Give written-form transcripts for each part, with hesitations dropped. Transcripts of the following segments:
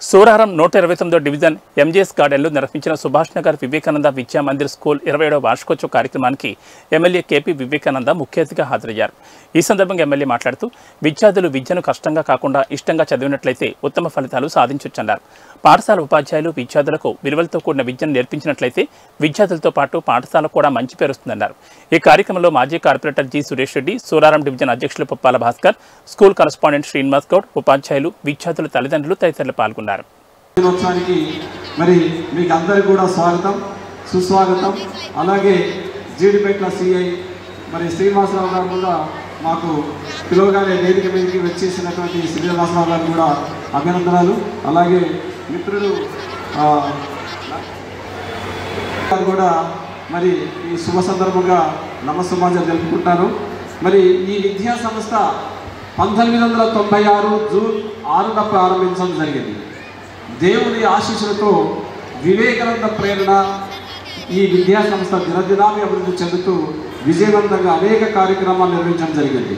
Suraram 129వ division MGS గార్డెన్లో నిర్వహించిన Subhash Nagar Vivekananda Vidya Mandir school 27వ వార్షికోత్సవ కార్యక్రమానికి ఎమ్మెల్యే కేపీ వివేకానంద ముఖ్య అతిథిగా హాజరయ్యారు. ఈ సందర్భంగా ఎమ్మెల్యే మాట్లాడుతూ విద్యార్థులు విద్యను కష్టంగా కాకుండా ఇష్టంగా చదివినట్లయితే ఉత్తమ ఫలితాలు సాధించొచ్చన్నారు. పాఠశాల ఉపాధ్యాయులు విద్యార్థులకు విలువలతో కూడిన విద్యను నేర్పించినట్లయితే విద్యార్థులతో పాటు పాఠశాల కూడా మంచి పేరు వస్తుందన్నారు. ఈ కార్యక్రమంలో మాజీ corporator G Suresh Reddy, Suraram division అధ్యక్షులు పుప్పాల భాస్కర్, స్కూల్ కరస్పాండెంట్ శ్రీనివాస్ గౌడ్, ఉపాధ్యాయులు, విద్యార్థుల తల్లిదండ్రులు తదితరులు పాల్గొన్నారు. మరి మీకు అందరికీ కూడా స్వాగతం సుస్వాగతం. అలాగే జీడిపేట్ల సిఐ మరి శ్రీనివాసరావు గారు కూడా మాకు పిలువగానే వేదిక మీదకి వచ్చేసినటువంటి శ్రీనివాసరావు గారు కూడా అభినందనలు. అలాగే మిత్రులు కూడా మరి ఈ శుభ సందర్భంగా నమస్సమాజం జరుపుకుంటారు. మరి ఈ విద్యా సంస్థ 1996 జూన్ 6న ప్రారంభించడం జరిగింది. దేవుని ఆశీస్సులతో వివేకానంద ప్రేరణ ఈ విద్యా సంస్థ దినదినాన్ని అభివృద్ధి చెందుతూ విజయవంతంగా అనేక కార్యక్రమాలు నిర్వహించడం జరిగింది.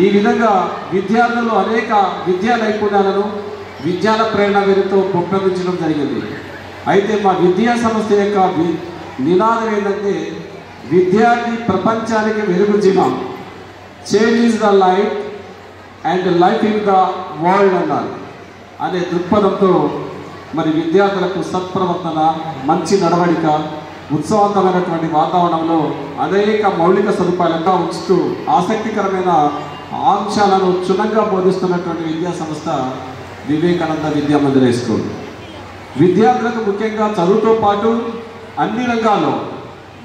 ఈ విధంగా విద్యార్థులు అనేక విద్యా నైపుణ్యాలను విజ్ఞాన ప్రేరణ వేరుతో పెంపొందించడం జరిగింది. అయితే మా విద్యా సంస్థ యొక్క నినాదం ఏంటంటే విద్యార్థి ప్రపంచానికి వెలుగు జీవం, change is the light and life in the world అన్నారు అనే దృక్పథంతో మరి విద్యార్థులకు సత్ప్రవర్తన, మంచి నడవడిక, ఉత్సవవంతమైనటువంటి వాతావరణంలో అనేక మౌలిక సదుపాయాలుగా ఉంచుతూ ఆసక్తికరమైన అంశాలను క్షుణ్ణంగా బోధిస్తున్నటువంటి విద్యా సంస్థ వివేకానంద విద్యా మందిర్ స్కూల్. విద్యార్థులకు ముఖ్యంగా చదువుతో పాటు అన్ని రంగాల్లో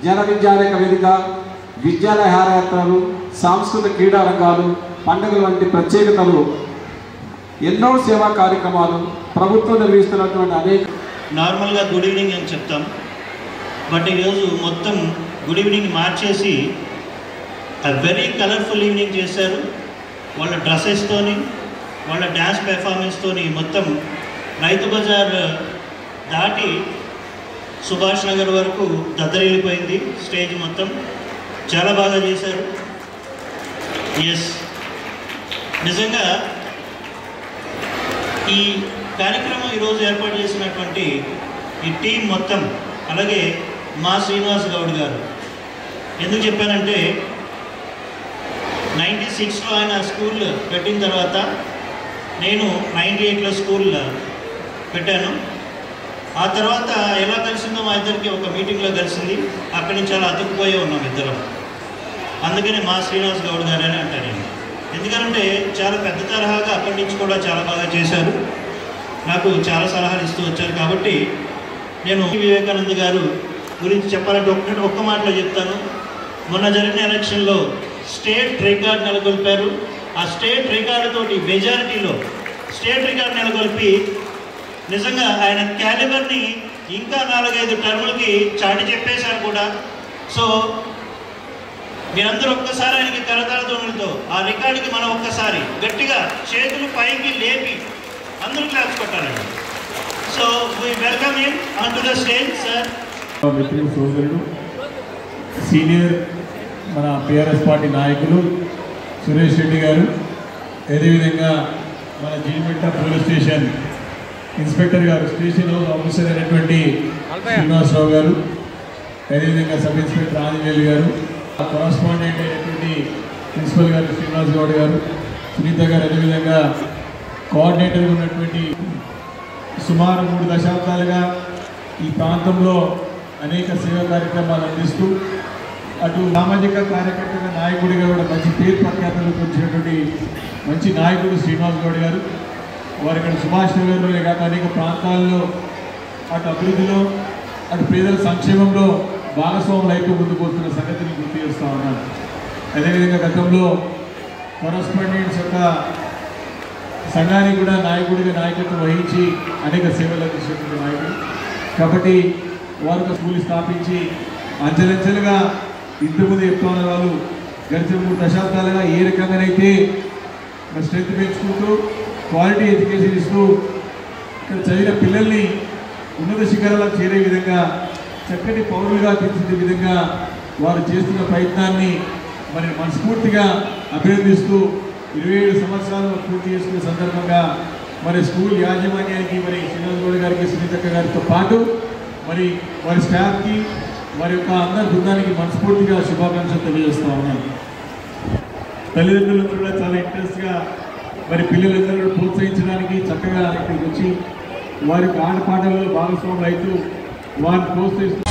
జన విద్యాలయ వేదిక, విద్యాలయ హారయాత్రలు, సాంస్కృతిక క్రీడా రంగాలు, పండుగలు వంటి ప్రత్యేకతలు, ఎన్నో సేవా కార్యక్రమాలు ప్రభుత్వం నిర్వహిస్తున్నటువంటి అనేక. నార్మల్గా గుడ్ ఈవినింగ్ అని చెప్తాం, బట్ ఈరోజు మొత్తం గుడ్ ఈవినింగ్ మార్చేసి వెరీ కలర్ఫుల్ ఈవినింగ్ చేశారు. వాళ్ళ డ్రెస్సెస్తోని, వాళ్ళ డ్యాన్స్ పెర్ఫార్మెన్స్తోని మొత్తం రైతు బజార్ దాటి సుభాష్ నగర్ వరకు దద్దరిల్లిపోయింది. స్టేజ్ మొత్తం చాలా బాగా చేశారు. ఎస్, నిజంగా ఈ కార్యక్రమం ఈరోజు ఏర్పాటు చేసినటువంటి ఈ టీం మొత్తం, అలాగే మా శ్రీనివాస్ గౌడ్ గారు, ఎందుకు చెప్పానంటే 96లో ఆయన స్కూల్ పెట్టిన తర్వాత నేను 98లో స్కూల్ పెట్టాను. ఆ తర్వాత ఎలా కలిసిందో మా ఇద్దరికి ఒక మీటింగ్లో కలిసింది. అక్కడి నుంచి అలా అతుక్కుపోయే ఉన్నాం ఇద్దరం. అందుకని మా శ్రీనివాస్ గౌడ్ గారు అని అంటాను నేను. ఎందుకంటే చాలా పెద్ద తరహాగా అక్కడి నుంచి కూడా చాలా బాగా చేశారు, నాకు చాలా సలహాలు ఇస్తూ వచ్చారు. కాబట్టి నేను వివేకానంద గారు గురించి చెప్పాలంటే ఒక్క మాటలో చెప్తాను. మొన్న జరిగిన ఎలక్షన్లో స్టేట్ రికార్డ్ నెలకొల్పారు. ఆ స్టేట్ రికార్డుతోటి మెజారిటీలో స్టేట్ రికార్డు నెలకొల్పి నిజంగా ఆయన క్యాలిబర్ని ఇంకా 4-5 టర్ములకి చాటి చెప్పేశారు కూడా. సో మీరందరూ ఒక్కసారి ఆయనకి కరతాళ ధ్వనులతో ఆ రికార్డుకి మనం ఒక్కసారి గట్టిగా చేతులు పైకి లేపి అందరూ క్లాప్స్ కొట్టాలండి. So we welcome him on to the stage. Sir, మిత్రులు, సోదరుడు, సీనియర్ మన టీఆర్ఎస్ పార్టీ నాయకులు సురేష్ రెడ్డి గారు, అదేవిధంగా మన జీడిపేట పోలీస్ స్టేషన్ ఇన్స్పెక్టర్ గారు, స్టేషన్ హౌస్ ఆఫీసర్ అయినటువంటి శ్రీనివాసరావు గారు, అదేవిధంగా సబ్ ఇన్స్పెక్టర్ ఆంజనేయులు గారు, కరస్పాండెంట్ అయినటువంటి ప్రిన్సిపల్ గారు శ్రీనివాస్ గౌడ్ గారు, సునీత గారు, అదేవిధంగా కోఆర్డినేటర్గా ఉన్నటువంటి సుమారు 3 దశాబ్దాలుగా ఈ ప్రాంతంలో అనేక సేవా కార్యక్రమాలు అందిస్తూ అటు సామాజిక కార్యకర్తగా నాయకుడిగా కూడా మంచి పేరు ప్రఖ్యాతలు పొందినటువంటి మంచి నాయకుడు శ్రీనివాస్ గౌడ్ గారు. వారు ఇక్కడ సుభాష్ నగర్లోనే కాక అనేక ప్రాంతాల్లో అటు అభివృద్ధిలో అటు పేదల సంక్షేమంలో భాగస్వాములు అయితే ముందుకు వస్తున్న సంగతిని గుర్తు చేస్తూ ఉన్నారు. అదేవిధంగా గతంలో కరస్పాండెంట్స్ యొక్క సంఘానికి కూడా నాయకుడిగా నాయకత్వం వహించి అనేక సేవలు అందించినటువంటి నాయకుడు. కాబట్టి వారు స్కూల్ స్థాపించి అంచెలంచెలుగా ఇంతకుముందు చెప్తున్న వాళ్ళు గడిచిన 3 దశాబ్దాలుగా ఏ రకంగానైతే స్ట్రెంత్ పెంచుకుంటూ క్వాలిటీ ఎడ్యుకేషన్ ఇస్తూ ఇక్కడ చదివిన పిల్లల్ని ఉన్నత శిఖరాలకు చేరే విధంగా చక్కటి పౌరులుగా తీర్చిదే విధంగా వారు చేస్తున్న ప్రయత్నాన్ని మరి మనస్ఫూర్తిగా అభినందిస్తూ 27 సంవత్సరాలు పూర్తి చేసుకునే సందర్భంగా మరి స్కూల్ యాజమాన్యానికి మరి శ్రీనివాస్ గౌడ్ గారికి సునీతక్క గారితో పాటు మరి వారి స్టాఫ్కి వారి యొక్క అందరి బృందానికి మనస్ఫూర్తిగా శుభాకాంక్షలు తెలియజేస్తూ ఉన్నాను. తల్లిదండ్రులందరూ కూడా చాలా ఇంట్రెస్ట్గా మరి పిల్లలందరూ కూడా ప్రోత్సహించడానికి చక్కగా ఇక్కడికి వచ్చి వారికి ఆటపాటల్లో భాగస్వాములు అవుతూ వారిని ప్రోత్సహిస్తూ